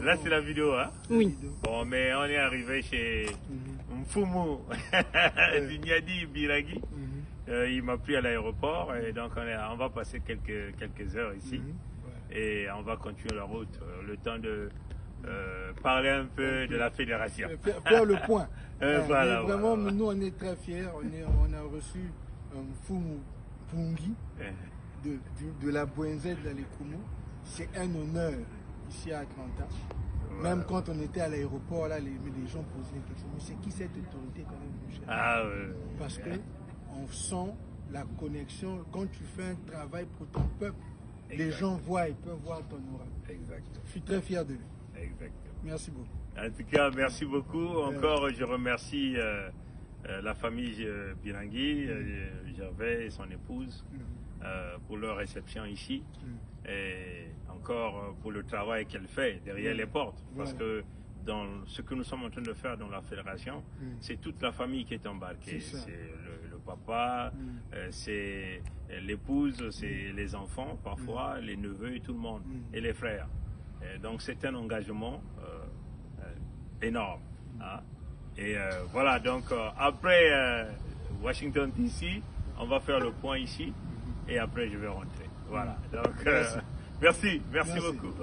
Là, c'est la vidéo, hein? Oui. Bon, mais on est arrivé chez Mfumu du Nyadi Biragi. Il m'a pris à l'aéroport et donc on va passer quelques heures ici. Et on va continuer la route. Le temps de parler un peu de la fédération. Faire le point. Voilà, vraiment, voilà. nous, on est très fiers. On a reçu Mfumu Pungi de la Bouenzette d'Alekumu. C'est un honneur ici à Atlanta. Voilà. Même quand on était à l'aéroport, là, les gens posaient des questions. Mais c'est qui cette autorité quand même, mon cher? Ah, ouais. Parce que on sent la connexion. Quand tu fais un travail pour ton peuple, exact, les gens voient, ils peuvent voir ton aura. Exact. Je suis très fier de lui. Exact. Merci beaucoup. En tout cas, merci beaucoup. Encore, je remercie la famille Birangui, Gervais et son épouse, pour leur réception ici. Et encore pour le travail qu'elle fait derrière les portes. Parce que dans ce que nous sommes en train de faire dans la fédération, c'est toute la famille qui est embarquée. C'est le papa, c'est l'épouse, c'est les enfants parfois, les neveux et tout le monde, et les frères. Et donc c'est un engagement énorme. Hein? Et voilà, donc après Washington DC, on va faire le point ici, et après je vais rentrer. Voilà, donc merci beaucoup.